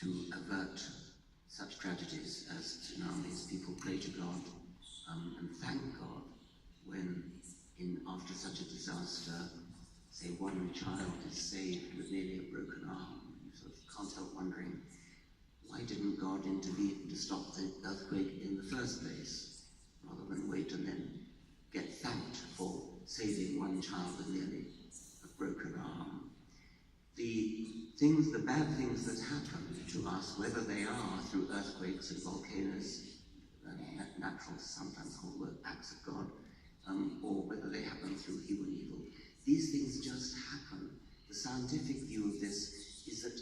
to avert such tragedies as tsunamis. People pray to God and thank God when, after such a disaster, say one child is saved with nearly a broken arm. You sort of can't help wondering, why didn't God intervene to stop the earthquake in the first place, rather than wait and then get thanked for saving one child with nearly a broken arm? The bad things that happen to us, whether they are through earthquakes and volcanoes, natural, sometimes called acts of God, or whether they happen through human evil, these things just happen. The scientific view of this is that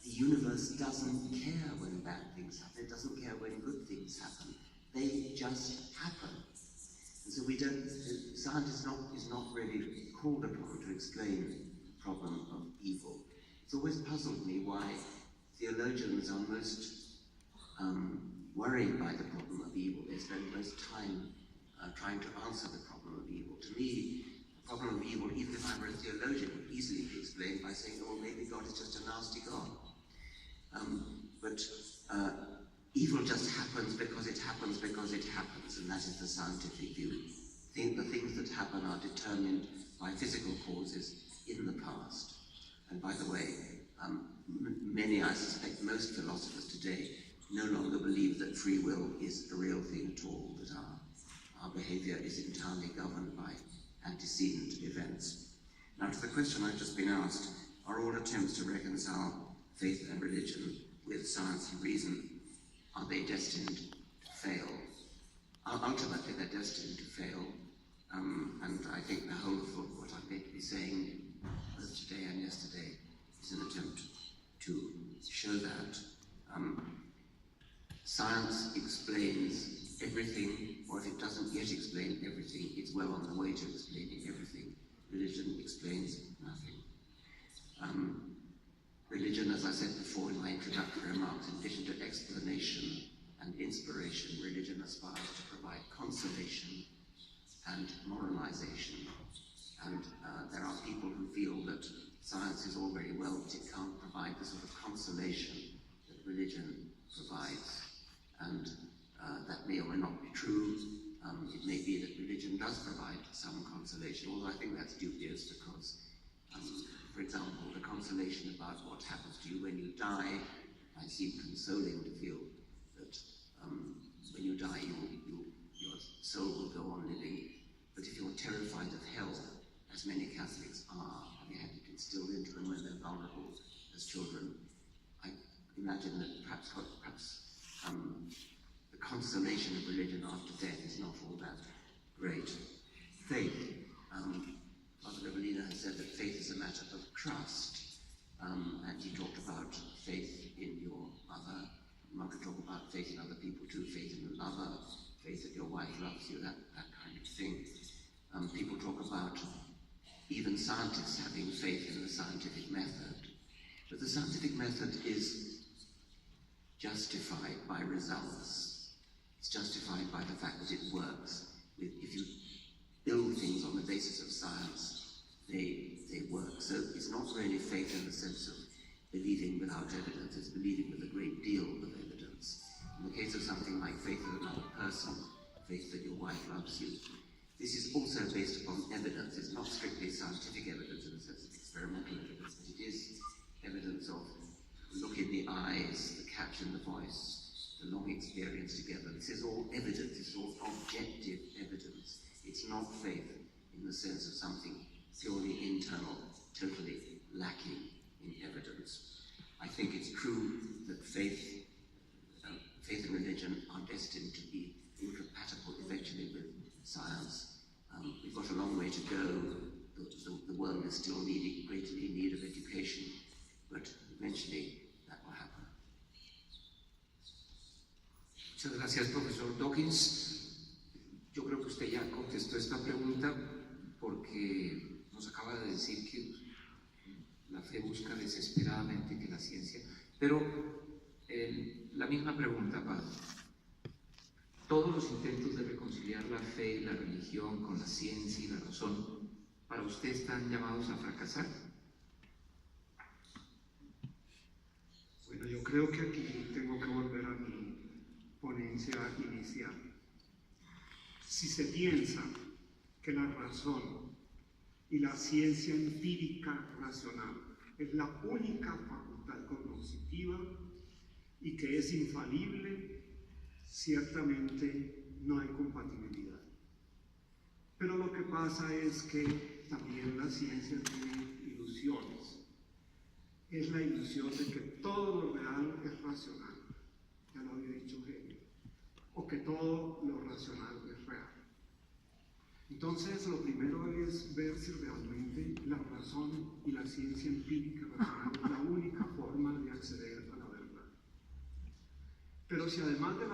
the universe doesn't care when bad things happen. It doesn't care when good things happen. They just happen. And so science is not really called upon to explain the problem of evil. It's always puzzled me why theologians are most worried by the problem of evil. They spend most time trying to answer the problem of evil. To me, the problem of evil, even if I were a theologian, would easily be explained by saying, oh, maybe God is just a nasty God. But evil just happens because it happens, and that is the scientific view. The things that happen are determined by physical causes in the past. And by the way, many, I suspect most philosophers today, no longer believe that free will is a real thing at all, that our behavior is entirely governed by antecedent events. Now, to the question I've just been asked, are all attempts to reconcile faith and religion with science and reason, are they destined to fail? Ultimately, they're destined to fail, and I think the whole of what I'm going to be saying, both today and yesterday, is an attempt to show that. Science explains everything, or if it doesn't yet explain everything, it's well on the way to explaining everything. Religion explains nothing. Religion, as I said before in my introductory remarks, in addition to explanation and inspiration, religion aspires to provide consolation and moralization. And there are people who feel that science is all very well, but it can't provide the sort of consolation that religion provides. And that may or may not be true. It may be that religion does provide some consolation, although I think that's dubious because, for example, the consolation about what happens to you when you die might seem consoling to feel that when you die your soul will go on living. But if you're terrified of hell, as many Catholics are, having had it instilled into them when they're vulnerable as children, I imagine that perhaps the consolation of religion after death is not all that great. Faith. Father Revelina has said that faith is a matter of trust, and he talked about faith in your mother. One could talk about faith in other people too, faith in the lover, faith that your wife loves you, that kind of thing. People talk about even scientists having faith in the scientific method, but the scientific method is justified by results. It's justified by the fact that it works. If you build things on the basis of science, they work. So it's not really faith in the sense of believing without evidence, it's believing with a great deal of evidence. In the case of something like faith in another person, faith that your wife loves you, this is also based upon evidence. It's not strictly scientific evidence in the sense of experimental evidence, but it is evidence of the look in the eyes, the catch in the voice, the long experience together. This is all evidence, it's all objective evidence. It's not faith in the sense of something purely internal, totally lacking in evidence. I think it's true that faith and religion are destined to be incompatible eventually with science. We've got a long way to go. The world is still greatly in need of education, but eventually that will happen. Muchas gracias, profesor Dawkins. Yo creo que usted ya contestó esta pregunta porque nos acaba de decir que la fe busca desesperadamente que la ciencia, pero la misma pregunta, padre. Todos los intentos de reconciliar la fe y la religión con la ciencia y la razón, ¿para usted están llamados a fracasar? Bueno, yo creo que aquí tengo que volver a mi ponencia inicial. Si se piensa que la razón y la ciencia empírica racional es la única facultad cognitiva y que es infalible, ciertamente no hay compatibilidad. Pero lo que pasa es que también la ciencia tiene ilusiones. Es la ilusión de que todo lo real es racional, ya lo había dicho Hegel, o que todo lo racional es real. Entonces, lo primero es ver si realmente la razón y la ciencia empírica racional es la única forma de acceder a la verdad. Pero si además de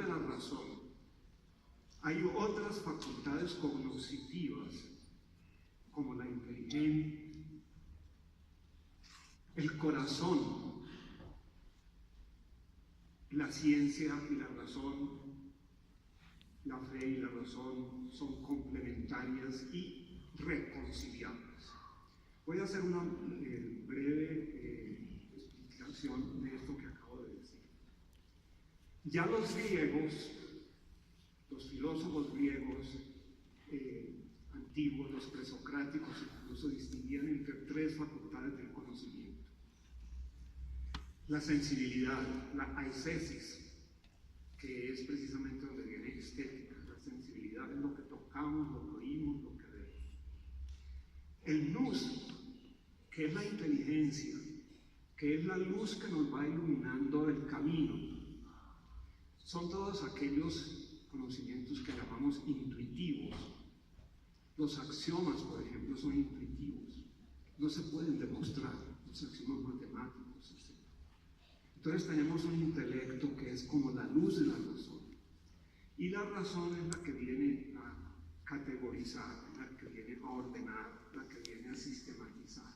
la razón hay otras facultades cognitivas, como la inteligencia, el corazón, la ciencia y la razón, la fe y la razón son complementarias y reconciliables. Voy a hacer una breve explicación de esto que acabo de decir. Ya los griegos, los filósofos griegos antiguos, los presocráticos, incluso distinguían entre tres facultades del conocimiento. La sensibilidad, la aisesis, que es precisamente donde viene estética. La sensibilidad es lo que tocamos, lo que oímos, lo que vemos. El nous, que es la inteligencia, que es la luz que nos va iluminando el camino. Son todos aquellos conocimientos que llamamos intuitivos. Los axiomas, por ejemplo, son intuitivos. No se pueden demostrar, los axiomas matemáticos, etc. Entonces tenemos un intelecto que es como la luz de la razón. Y la razón es la que viene a categorizar, la que viene a ordenar, la que viene a sistematizar.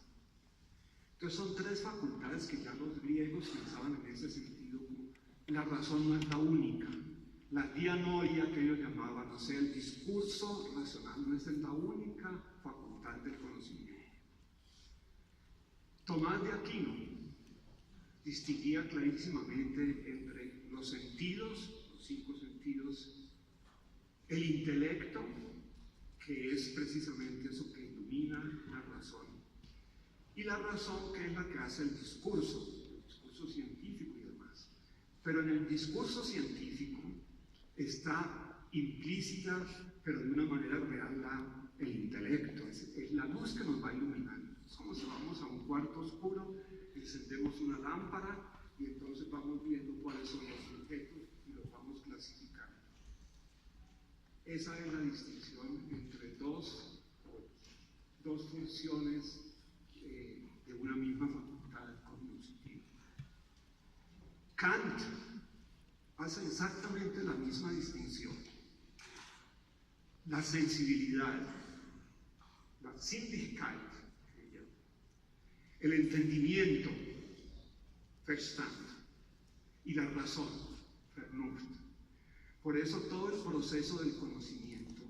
Entonces son tres facultades que ya los griegos pensaban en ese sentido. La razón no es la única. La dianoia que ellos llamaban, o sea, el discurso racional no es la única facultad del conocimiento. Tomás de Aquino distinguía clarísimamente entre los sentidos, los 5 sentidos, el intelecto, que es precisamente eso que ilumina la razón, y la razón, que es la que hace el discurso científico y demás. Pero en el discurso científico está implícita, pero de una manera real, el intelecto, es la luz que nos va iluminando. Es como si vamos a un cuarto oscuro, encendemos una lámpara y entonces vamos viendo cuáles son los objetos y los vamos clasificando. Esa es la distinción entre dos funciones de una misma facultad cognitiva. Kant hace exactamente la misma distinción. La sensibilidad, la Sinnlichkeit, el entendimiento, Verstand, y la razón, Vernunft. Por eso todo el proceso del conocimiento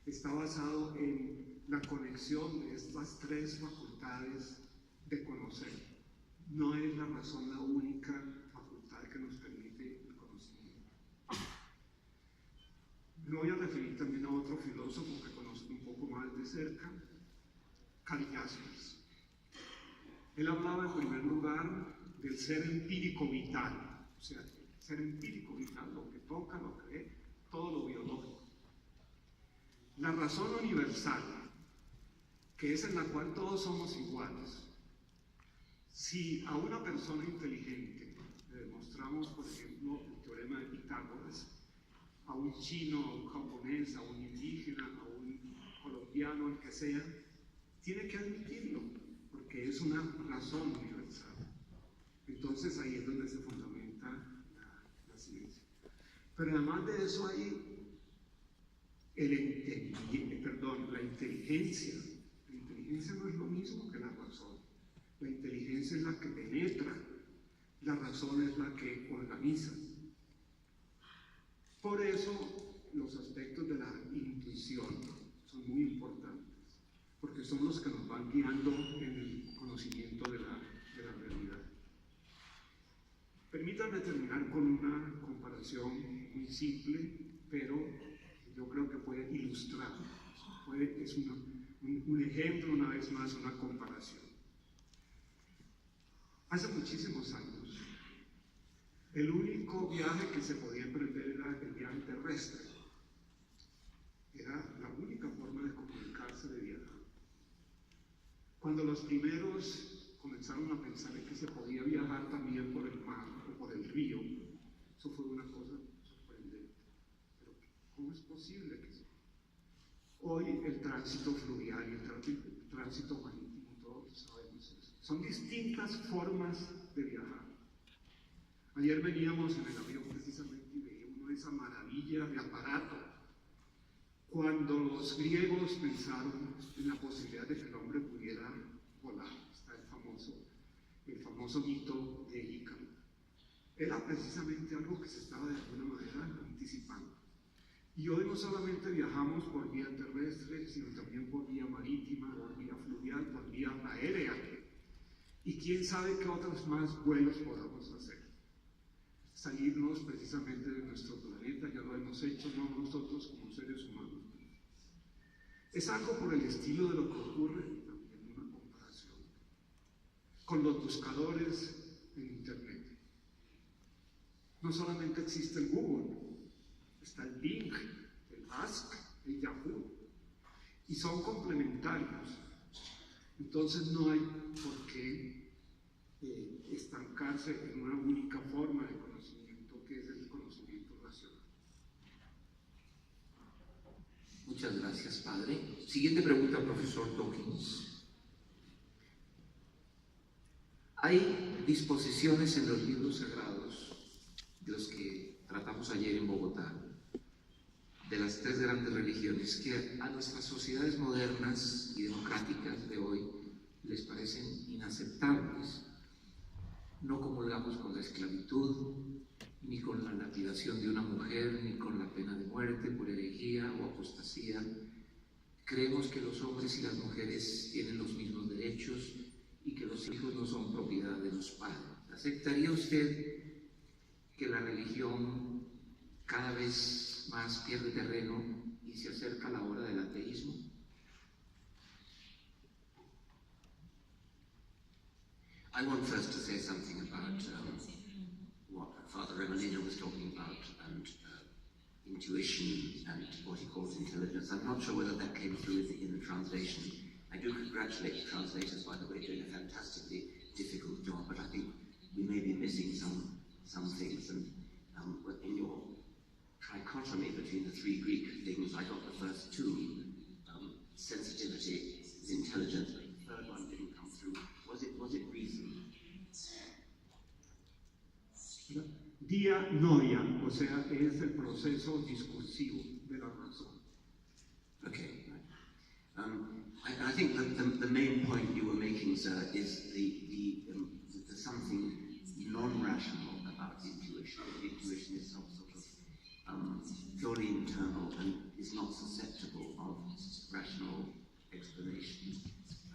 está basado en la conexión de estas tres facultades de conocer. No es la razón la única facultad que nos permite el conocimiento. Me voy a referir también a otro filósofo que conozco un poco más de cerca, Karl Jaspers. Él hablaba en primer lugar del ser empírico vital, o sea, el ser empírico vital, lo que toca, lo que ve, todo lo biológico. La razón universal, que es en la cual todos somos iguales. Si a una persona inteligente le demostramos, por ejemplo, el teorema de Pitágoras, a un chino, a un japonés, a un indígena, a un colombiano, el que sea, tiene que admitirlo, porque es una razón universal. Entonces ahí es donde se fundamenta la ciencia. Pero además de eso hay la inteligencia. La inteligencia no es lo mismo que la razón. La inteligencia es la que penetra, la razón es la que organiza. Por eso los aspectos de la intuición son muy importantes, porque son los que nos van guiando en el conocimiento de la realidad. Permítanme terminar con una comparación muy simple, pero yo creo que puede ilustrar, es un ejemplo, una vez más, una comparación. Hace muchísimos años, el único viaje que se podía emprender era el viaje terrestre. Era la única forma de comunicarse, de viajar. Cuando los primeros comenzaron a pensar en que se podía viajar también por el mar o por el río, eso fue una cosa sorprendente. Pero ¿cómo es posible que eso? Hoy el tránsito fluvial y el tránsito marítimo, todos sabemos eso. Son distintas formas de viajar. Ayer veníamos en el avión precisamente y veíamos esa maravilla de aparato. Cuando los griegos pensaron en la posibilidad de que el hombre pudiera volar, está el famoso mito de Ícaro. Era precisamente algo que se estaba de alguna manera anticipando. Y hoy no solamente viajamos por vía terrestre, sino también por vía marítima, por vía fluvial, por vía aérea. Y quién sabe qué otros más vuelos podamos hacer. Salirnos precisamente de nuestro planeta, ya lo hemos hecho, no nosotros como seres humanos. Es algo por el estilo de lo que ocurre, también una comparación, con los buscadores en Internet. No solamente existe el Google, está el Bing, el Ask, el Yahoo, y son complementarios. Entonces no hay por qué estancarse en una única forma de conocimiento, que es el conocimiento racional. Muchas gracias, padre. Siguiente pregunta, profesor Dawkins. Hay disposiciones en los libros sagrados, de los que tratamos ayer en Bogotá, de las tres grandes religiones, que a nuestras sociedades modernas y democráticas de hoy les parecen inaceptables. No comulgamos con la esclavitud, ni con la lapidación de una mujer, ni con la pena de muerte por herejía o apostasía. Creemos que los hombres y las mujeres tienen los mismos derechos y que los hijos no son propiedad de los padres. ¿Aceptaría usted que la religión cada vez más pierde terreno y se acerca a la hora del ateísmo? I want first to say something about what Father Remolino was talking about and intuition and what he calls intelligence. I'm not sure whether that came through in the translation. I do congratulate the translators, by the way, doing a fantastically difficult job, but I think we may be missing some things. And in your trichotomy between the three Greek things, I got the first two, sensitivity, intelligence, but the third one didn't come through. Was it reason? Dianoia, o sea, es el proceso discursivo de la razón. Okay. I think that the main point you were making, sir, is there's something non-rational about the intuition. The intuition is some sort of purely internal and is not susceptible of rational explanation.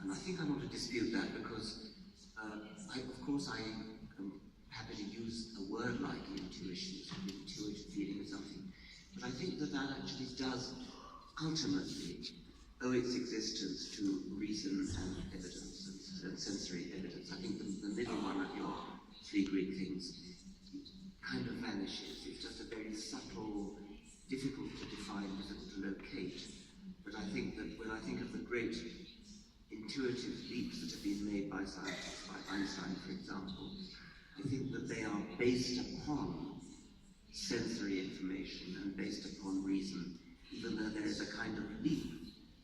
And I think I want to dispute that because, of course, I am happy to use a word like intuition, sort of intuitive feeling of something, but I think that actually does ultimately owe its existence to reason and evidence and sensory evidence. I think the middle one of your three Greek things kind of vanishes. It's just a very subtle, difficult to define, difficult to locate. But I think that when I think of the great intuitive leaps that have been made by scientists, by Einstein, for example, I think that they are based upon sensory information and based upon reason, even though there is a kind of leap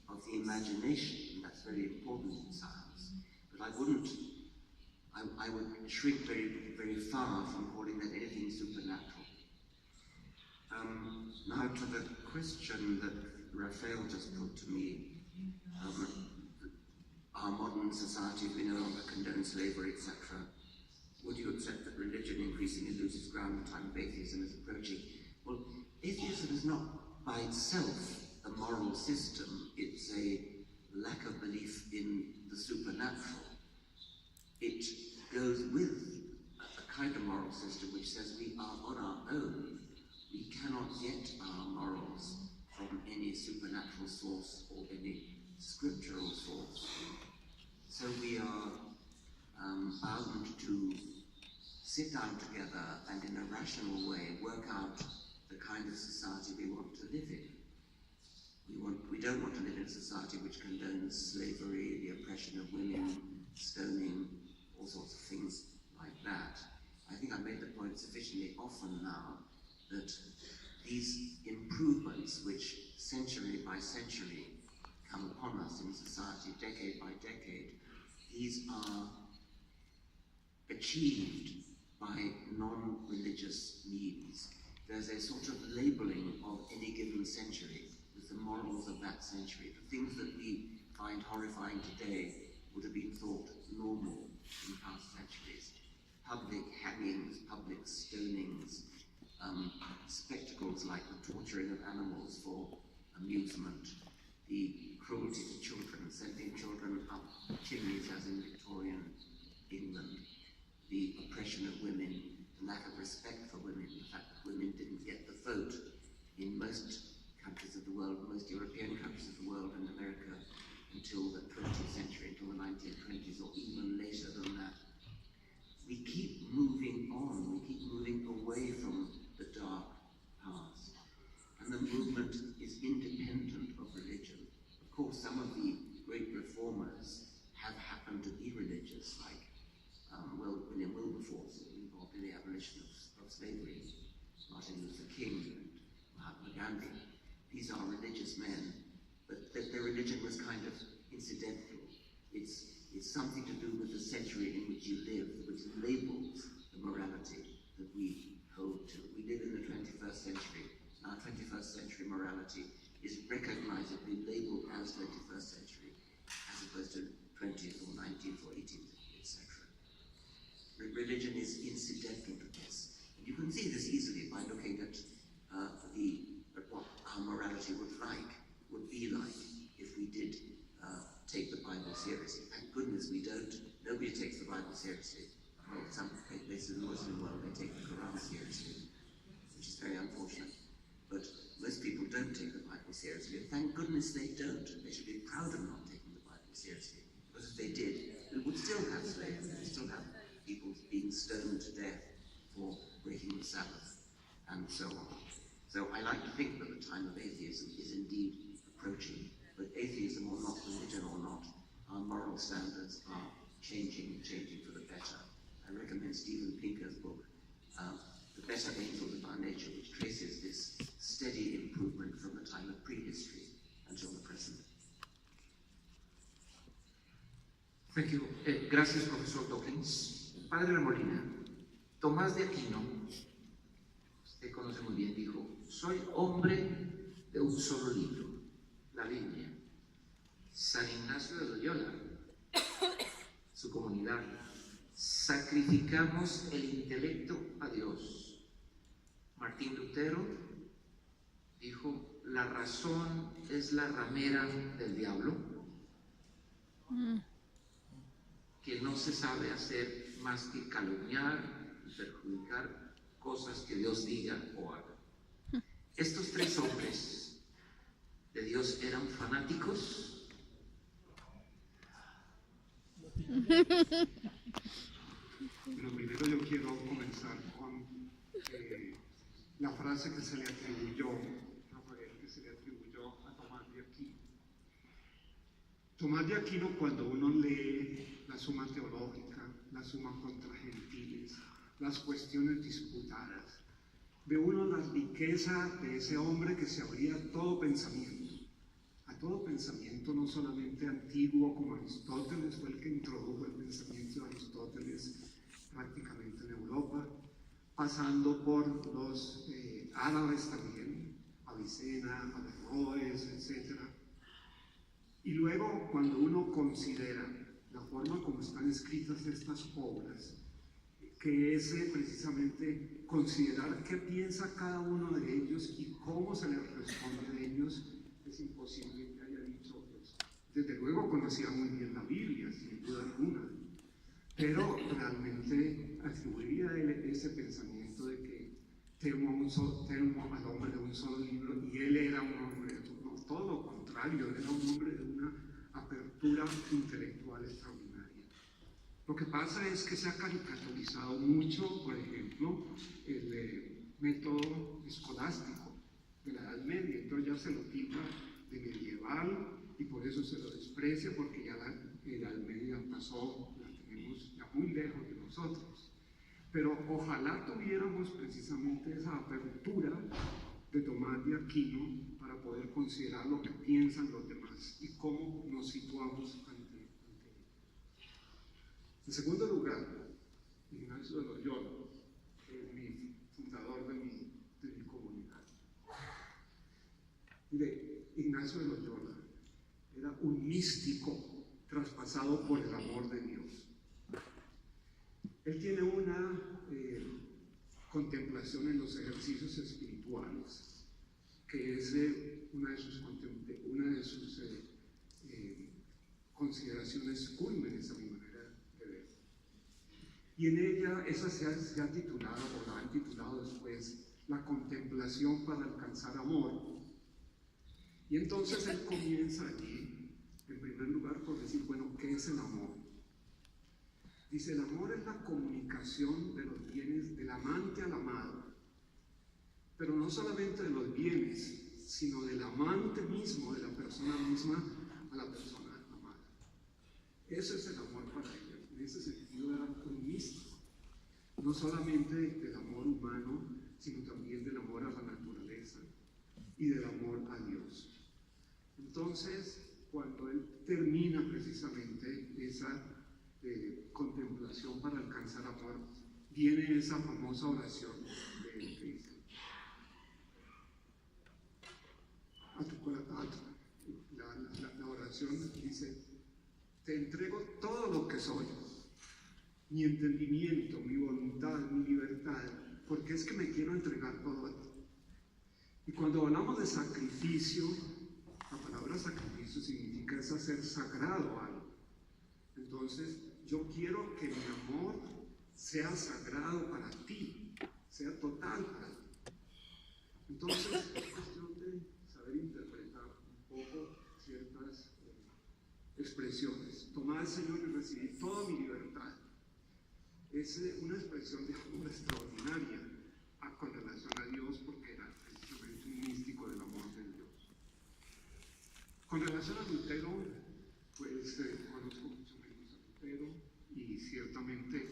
of the imagination, and that's very important in science. But I would shrink very, very far from calling that anything supernatural. Now to the question that Raphael just put to me, our modern society, we no longer condone slavery, etc. Would you accept that religion increasingly loses ground in time of atheism is approaching? Well, atheism is not by itself a moral system, it's a lack of belief in the supernatural. It goes with a kind of moral moral system which says we are on our own. We cannot get our morals from any supernatural source or any scriptural source. So we are bound to sit down together and in a rational way work out the kind of society we want to live in. We don't want to live in a society which condones slavery, the oppression of women, stoning, all sorts of things like that. I think I've made the point sufficiently often now that these improvements which century by century come upon us in society, decade by decade, these are achieved by non-religious means. There's a sort of labeling of any given century with the morals of that century. The things that we find horrifying today would have been thought normal in past centuries. Public hangings, public stonings, spectacles like the torturing of animals for amusement, the cruelty to children, sending children up chimneys as in Victorian England, the oppression of women, the lack of respect for women, the fact that women didn't get the vote in most countries of the world, most European countries of the world and America until the 20th century, until the 1920s or even later than that. We keep moving on, we keep moving away from the dark past. And the movement is independent of religion. Of course, some of the great reformers have happened to be religious, like William Wilberforce, involved in the abolition of slavery, Martin Luther King and Mahatma Gandhi. These are religious men, but their religion was kind of incidental. It's something to do with the century in which you live, which labels the morality that we hold to. We live in the 21st century. Our 21st century morality is recognizably labeled as 21st century, as opposed to 20th or 19th or 18th, etc. Religion is incidental to this. And you can see this easily by looking at what our morality would be like if we did take the Bible seriously. Thank goodness we don't. Nobody takes the Bible seriously. Well, some places in the Muslim world, they take the Quran seriously, which is very unfortunate. But most people don't take the Bible seriously, and thank goodness they don't. They should be proud of not taking the Bible seriously, because if they did, we would still have slaves, we would still have people being stoned to death for breaking the Sabbath, and so on. So I like to think that the time of atheism is indeed approaching, but atheism or not, religion or not, our moral standards are changing for the better. I recommend Steven Pinker's book, The Better Angels of Our Nature, which traces this steady improvement from the time of prehistory until the present. Thank you. Gracias, Profesor Dawkins. Padre Molina, Tomás de Aquino, usted conoce muy bien, dijo, soy hombre de un solo libro, la Biblia. San Ignacio de Loyola, su comunidad, sacrificamos el intelecto a Dios. Martín Lutero dijo, la razón es la ramera del diablo, que no se sabe hacer más que calumniar y perjudicar cosas que Dios diga o haga. Estos tres hombres de Dios eran fanáticos. Pero primero yo quiero comenzar con la frase que se le atribuyó, Rafael, que se le atribuyó a Tomás de Aquino. Tomás de Aquino, cuando uno lee la Suma Teológica, la Suma contra Gentiles, las cuestiones disputadas, ve uno la riqueza de ese hombre que se abría a todo pensamiento, no solamente antiguo como Aristóteles, fue el que introdujo el pensamiento de Aristóteles prácticamente en Europa, pasando por los árabes también, Avicena, Averroes, etc. Y luego, cuando uno considera la forma como están escritas estas obras, que es precisamente considerar qué piensa cada uno de ellos y cómo se les responde a ellos, es imposible que haya dicho, pues, desde luego conocía muy bien la Biblia, sin duda alguna, pero realmente atribuía a él ese pensamiento de que temo al hombre de un solo libro, y él era un hombre, no, todo lo contrario, él era un hombre de una apertura intelectual extraordinaria. Lo que pasa es que se ha caricaturizado mucho, por ejemplo, el método escolástico de la Edad Media, entonces ya se lo tilda de medieval y por eso se lo desprecia, porque ya la Edad Media pasó, la tenemos ya muy lejos de nosotros. Pero ojalá tuviéramos precisamente esa apertura de Tomás de Aquino para poder considerar lo que piensan los demás y cómo nos situamos ante él. En segundo lugar, Ignacio de Loyola, que es mi fundador de mi comunidad. Mire, Ignacio de Loyola era un místico traspasado por el amor de Dios. Él tiene una contemplación en los ejercicios espirituales, que es una de sus consideraciones cúlmenes a mi manera de ver. Y en ella, esa se ha titulado, o la han titulado después, la contemplación para alcanzar amor. Y entonces él comienza allí, en primer lugar, por decir, bueno, ¿qué es el amor? Dice, el amor es la comunicación de los bienes del amante al amado, pero no solamente de los bienes, sino del amante mismo, de la persona misma a la persona amada. Ese es el amor para ella. En ese sentido era un místico, no solamente del amor humano, sino también del amor a la naturaleza y del amor a Dios. Entonces, cuando él termina precisamente esa contemplación para alcanzar amor, viene esa famosa oración de él que dice, la oración dice, te entrego todo lo que soy, mi entendimiento, mi voluntad, mi libertad, porque es que me quiero entregar todo a ti. Y cuando hablamos de sacrificio, la palabra sacrificio significa es hacer sagrado algo. Entonces, yo quiero que mi amor sea sagrado para ti, sea total para ti. Entonces, es cuestión de saber interpretar un poco ciertas expresiones. Tomad al Señor y recibid toda mi libertad. Es una expresión de amor extraordinaria con relación a Dios, porque era precisamente un místico del amor de Dios. Con relación a Lutero, pues conozco mucho menos a Lutero y ciertamente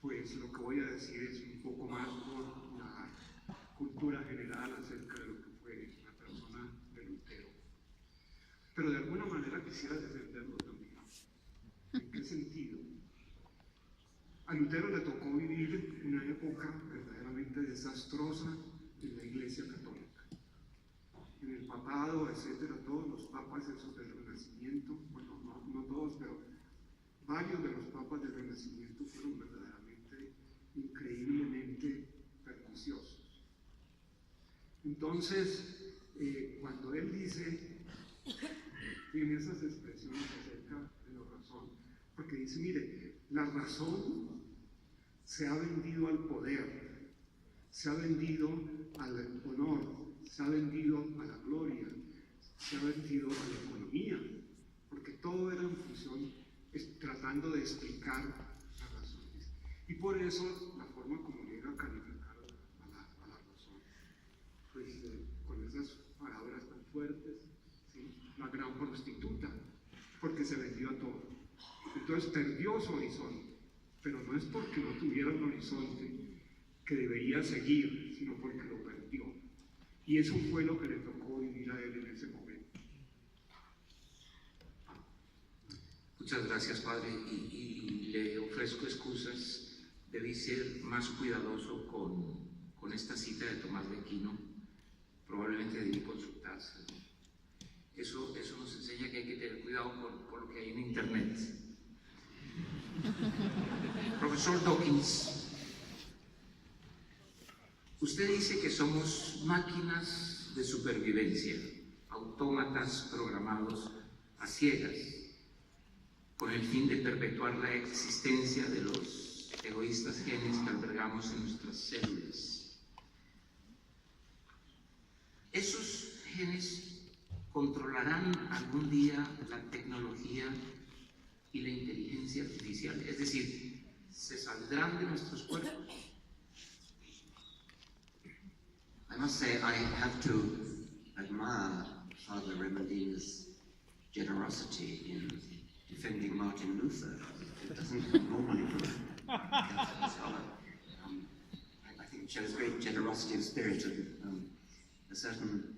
pues lo que voy a decir es un poco más por la cultura general acerca de lo que fue la persona de Lutero. Pero de alguna manera quisiera defenderlo también. ¿En qué sentido? A Lutero le tocó vivir una época verdaderamente desastrosa en la Iglesia Católica. En el papado, etcétera, todos los papas esos del Renacimiento, bueno, no todos, pero varios de los papas del Renacimiento fueron verdaderamente, increíblemente perniciosos. Entonces, cuando él dice, tiene esas expresiones acerca de la razón, porque dice, mire, la razón se ha vendido al poder, se ha vendido al honor, se ha vendido a la gloria, se ha vendido a la economía, porque todo era en función, tratando de explicar las razones. Y por eso la forma como llega a calificar a la razón, pues con esas palabras tan fuertes, ¿sí? La gran prostituta, porque se vendió a todo. Entonces perdió su horizonte, pero no es porque no tuviera un horizonte que debería seguir, sino porque lo perdió. Y eso fue lo que le tocó vivir a él en ese momento. Muchas gracias, Padre, y le ofrezco excusas. Debí ser más cuidadoso con esta cita de Tomás de Aquino. Probablemente debí consultarse. Eso nos enseña que hay que tener cuidado con lo que hay en Internet. Profesor Dawkins, usted dice que somos máquinas de supervivencia, autómatas programados a ciegas. con el fin de perpetuar la existencia de los egoístas genes que albergamos en nuestras células. Esos genes controlarán algún día la tecnología y la inteligencia artificial, es decir, se saldrán de nuestros cuerpos. I must say I have to admire Father Remendina's generosity in defending Martin Luther. It doesn't come normally from a Catholic scholar. I think it shows great generosity of spirit and a certain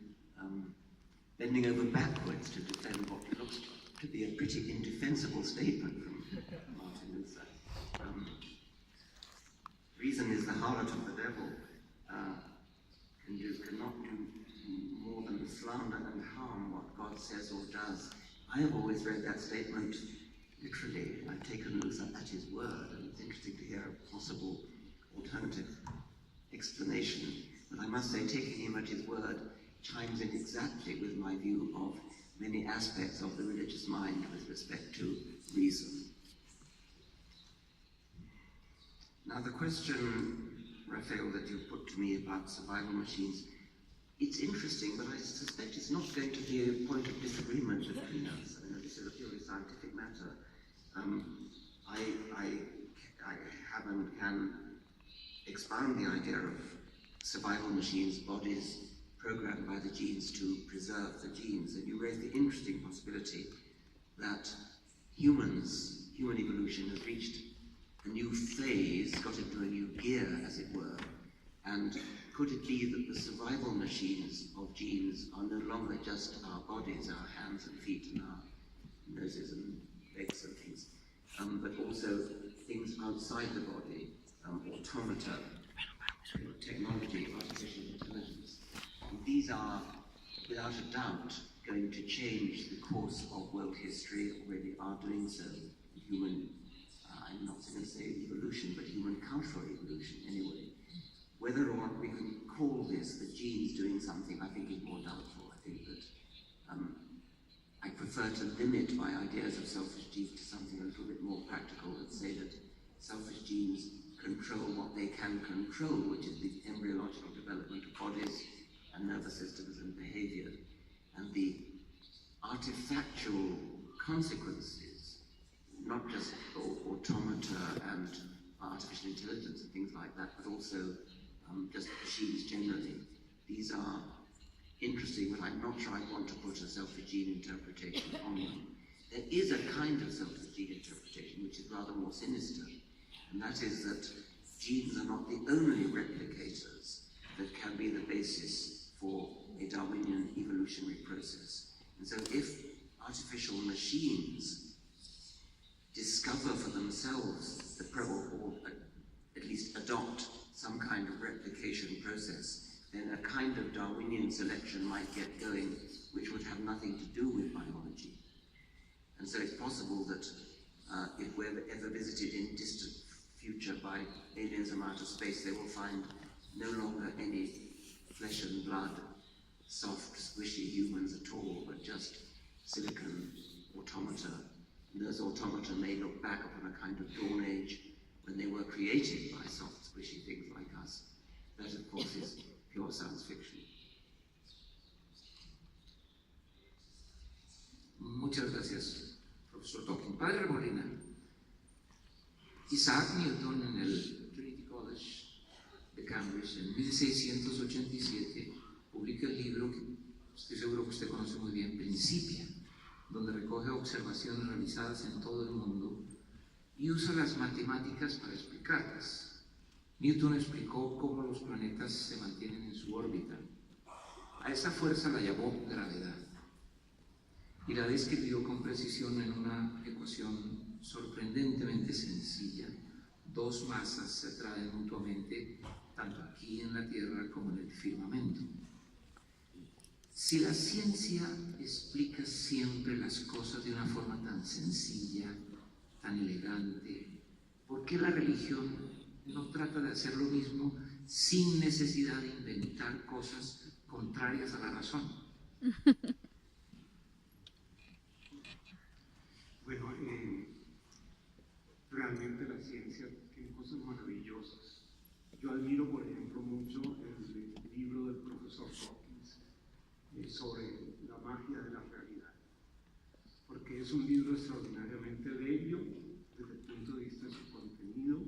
bending over backwards to defend what looks to be a pretty indefensible statement from Martin Luther. Reason is the harlot of the devil. Cannot do more than slander and harm what God says or does. I have always read that statement literally. I've taken Luther at his word, and it's interesting to hear a possible alternative explanation. But I must say, taking him at his word chimes in exactly with my view of many aspects of the religious mind with respect to reason. Now the question, Raphael, that you put to me about survival machines, it's interesting, but I suspect it's not going to be a point of disagreement between us. I mean, this is a purely scientific matter. I have and can expound the idea of survival machines, bodies programmed by the genes to preserve the genes. And you raise the interesting possibility that human evolution has reached a new phase, got into a new gear, as it were, and could it be that the survival machines of genes are no longer just our bodies, our hands and feet and our noses and legs and things, but also things outside the body, automata, technology, artificial intelligence. And these are, without a doubt, going to change the course of world history, already are doing so. Human, I'm not going to say evolution, but human cultural evolution anyway. Whether or not we can call this the genes doing something, I think is more doubtful. I think that I prefer to limit my ideas of selfish genes to something a little bit more practical and say that selfish genes control what they can control, which is the embryological development of bodies and nervous systems and behavior, and the artifactual consequences, not just automata and artificial intelligence and things like that, but also just machines generally. These are interesting, but I'm not sure I want to put a selfish gene interpretation on them. There is a kind of selfish gene interpretation which is rather more sinister, and that is that genes are not the only replicators that can be the basis for a Darwinian evolutionary process. And so if artificial machines discover for themselves or at least adopt some kind of replication process, then a kind of Darwinian selection might get going which would have nothing to do with biology. And so it's possible that if we're ever visited in distant future by aliens from outer space, they will find no longer any flesh and blood, soft, squishy humans at all, but just silicon automata. And those automata may look back upon a kind of dawn age when they were created by soft, squishy things like us. That, of course, is pure science fiction. Muchas gracias, profesor Dawkins. Padre Molina, Isaac Newton en el Trinity College de Cambridge en 1687 publica el libro que estoy seguro que usted conoce muy bien, Principia, donde recoge observaciones realizadas en todo el mundo y usa las matemáticas para explicarlas. Newton explicó cómo los planetas se mantienen en su órbita. A esa fuerza la llamó gravedad y la describió con precisión en una ecuación sorprendentemente sencilla. Dos masas se atraen mutuamente tanto aquí en la Tierra como en el firmamento. Si la ciencia explica siempre las cosas de una forma tan sencilla, tan elegante, ¿por qué la religión no trata de hacer lo mismo sin necesidad de inventar cosas contrarias a la razón? Bueno, realmente la ciencia tiene cosas maravillosas. Yo admiro, por ejemplo, mucho el libro del profesor Dawkins sobre la magia de la realidad, porque es un libro extraordinariamente bello desde el punto de vista de su contenido,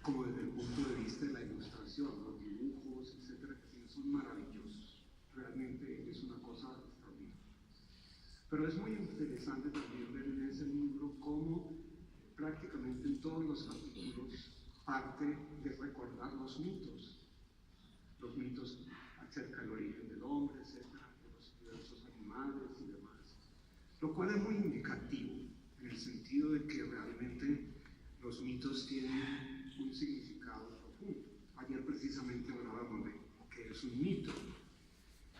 como desde el punto de vista de la ilustración, los dibujos, etcétera, que son maravillosos. Realmente es una cosa extraordinaria. Pero es muy interesante también ver en ese libro cómo prácticamente en todos los capítulos parte de recordar los mitos acerca del origen del hombre, etcétera, de los diversos animales y demás. Lo cual es muy indicativo, en el sentido de que realmente los mitos tienen un significado profundo. Ayer precisamente hablábamos de qué es un mito.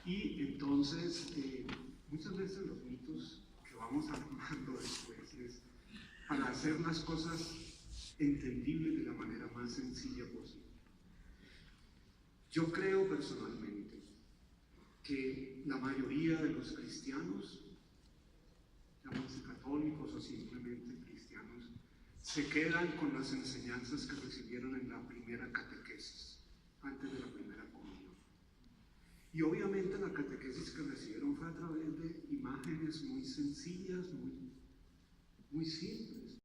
Y entonces, muchas veces los mitos que vamos armando después es para hacer las cosas entendibles de la manera más sencilla posible. Yo creo personalmente que la mayoría de los cristianos, llámense católicos o simplemente cristianos, se quedan con las enseñanzas que recibieron en la primera catequesis, antes de la primera comunión. Y obviamente la catequesis que recibieron fue a través de imágenes muy sencillas, muy simples.